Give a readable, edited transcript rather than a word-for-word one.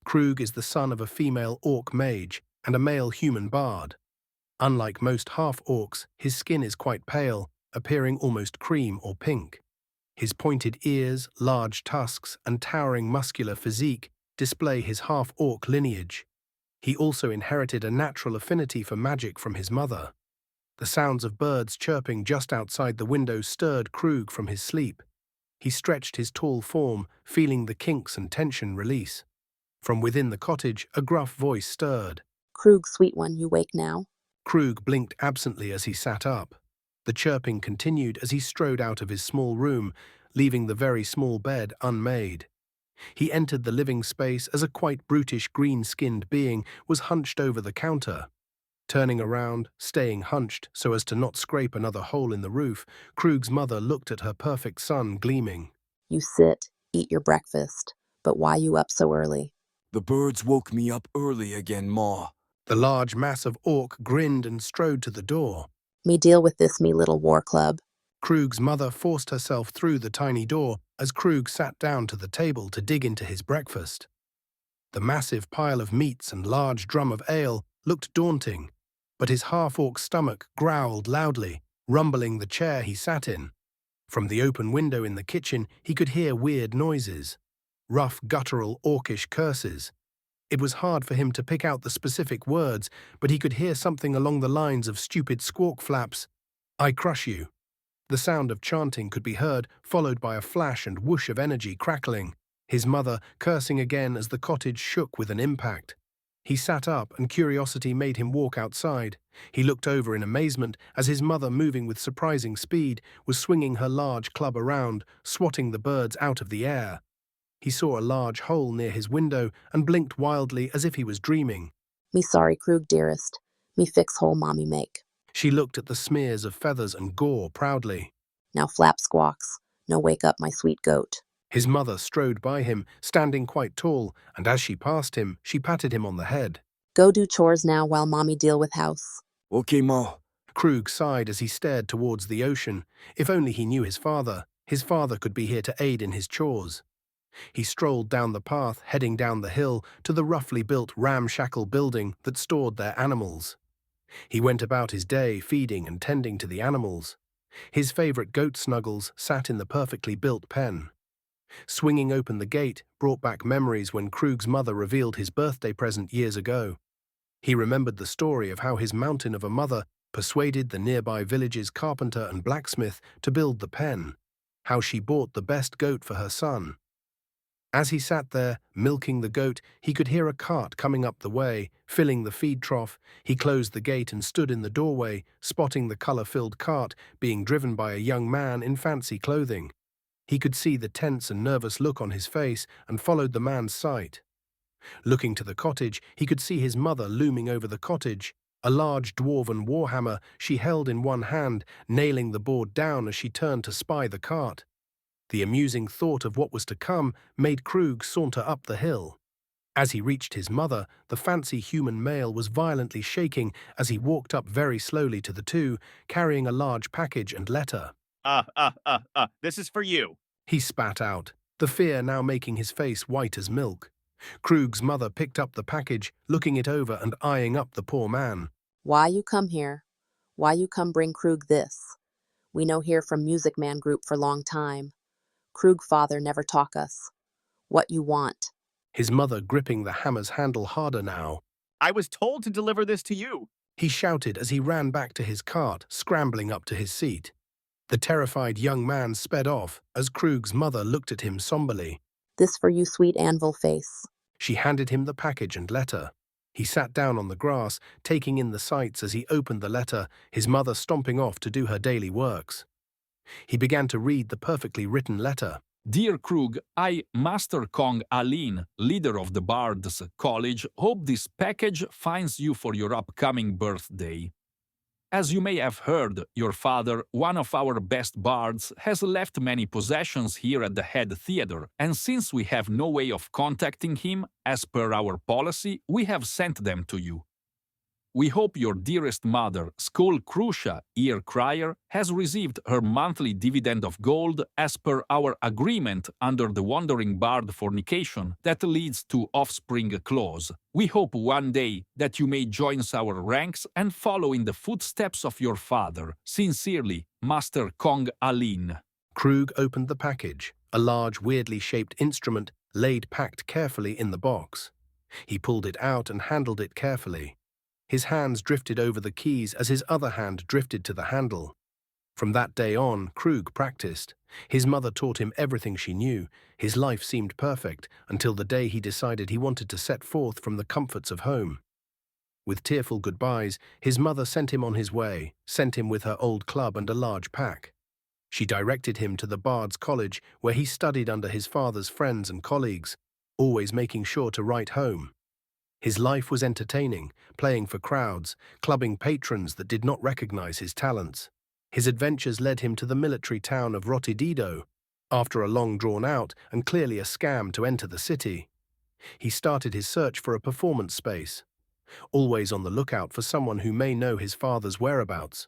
Krug is the son of a female orc mage and a male human bard. Unlike most half-orcs, his skin is quite pale, appearing almost cream or pink. His pointed ears, large tusks, and towering muscular physique display his half-orc lineage. He also inherited a natural affinity for magic from his mother. The sounds of birds chirping just outside the window stirred Krug from his sleep. He stretched his tall form, feeling the kinks and tension release. From within the cottage, a gruff voice stirred. Krug, sweet one, you wake now? Krug blinked absently as he sat up. The chirping continued as he strode out of his small room, leaving the very small bed unmade. He entered the living space as a quite brutish green-skinned being was hunched over the counter. Turning around, staying hunched so as to not scrape another hole in the roof, Krug's mother looked at her perfect son gleaming. You sit, eat your breakfast, but why you up so early? The birds woke me up early again, Ma. The large mass of orc grinned and strode to the door. Me deal with this, me little war club. Krug's mother forced herself through the tiny door as Krug sat down to the table to dig into his breakfast. The massive pile of meats and large drum of ale looked daunting, but his half-orc stomach growled loudly, rumbling the chair he sat in. From the open window in the kitchen, he could hear weird noises, rough, guttural, orcish curses. It was hard for him to pick out the specific words, but he could hear something along the lines of stupid squawk flaps. I crush you. The sound of chanting could be heard, followed by a flash and whoosh of energy crackling. His mother cursing again as the cottage shook with an impact. He sat up and curiosity made him walk outside. He looked over in amazement as his mother, moving with surprising speed, was swinging her large club around, swatting the birds out of the air. He saw a large hole near his window and blinked wildly as if he was dreaming. Me sorry, Krug, dearest. Me fix hole mommy make. She looked at the smears of feathers and gore proudly. Now flap squawks. No wake up, my sweet goat. His mother strode by him, standing quite tall, and as she passed him, she patted him on the head. Go do chores now while mommy deal with house. Okay, Ma. Krug sighed as he stared towards the ocean. If only he knew his father could be here to aid in his chores. He strolled down the path, heading down the hill to the roughly built ramshackle building that stored their animals. He went about his day feeding and tending to the animals. His favorite goat Snuggles sat in the perfectly built pen. Swinging open the gate brought back memories when Krug's mother revealed his birthday present years ago. He remembered the story of how his mountain of a mother persuaded the nearby village's carpenter and blacksmith to build the pen, how she bought the best goat for her son. As he sat there, milking the goat, he could hear a cart coming up the way, filling the feed trough. He closed the gate and stood in the doorway, spotting the color-filled cart being driven by a young man in fancy clothing. He could see the tense and nervous look on his face and followed the man's sight. Looking to the cottage, he could see his mother looming over the cottage, a large dwarven warhammer she held in one hand, nailing the board down as she turned to spy the cart. The amusing thought of what was to come made Krug saunter up the hill. As he reached his mother, the fancy human male was violently shaking as he walked up very slowly to the two, carrying a large package and letter. This is for you. He spat out, the fear now making his face white as milk. Krug's mother picked up the package, looking it over and eyeing up the poor man. Why you come here? Why you come bring Krug this? We know here from Music Man Group for long time. Krug father never talk us. What you want? His mother gripping the hammer's handle harder now. I was told to deliver this to you. He shouted as he ran back to his cart, scrambling up to his seat. The terrified young man sped off as Krug's mother looked at him somberly. This for you, sweet anvil face. She handed him the package and letter. He sat down on the grass, taking in the sights as he opened the letter, his mother stomping off to do her daily works. He began to read the perfectly written letter. Dear Krug, I, Master Kong Aline, leader of the Bards College, hope this package finds you for your upcoming birthday. As you may have heard, your father, one of our best bards, has left many possessions here at the head theater, and since we have no way of contacting him, as per our policy, we have sent them to you. We hope your dearest mother, Skull Crucia, Ear Crier, has received her monthly dividend of gold as per our agreement under the Wandering Bard fornication that leads to offspring clause. We hope one day that you may join our ranks and follow in the footsteps of your father. Sincerely, Master Kong Alin. Krug opened the package, a large, weirdly shaped instrument laid packed carefully in the box. He pulled it out and handled it carefully. His hands drifted over the keys as his other hand drifted to the handle. From that day on, Krug practiced. His mother taught him everything she knew. His life seemed perfect until the day he decided he wanted to set forth from the comforts of home. With tearful goodbyes, his mother sent him on his way, sent him with her old club and a large pack. She directed him to the Bard's College, where he studied under his father's friends and colleagues, always making sure to write home. His life was entertaining, playing for crowds, clubbing patrons that did not recognize his talents. His adventures led him to the military town of Rotidido. After a long drawn-out and clearly a scam to enter the city, he started his search for a performance space, always on the lookout for someone who may know his father's whereabouts.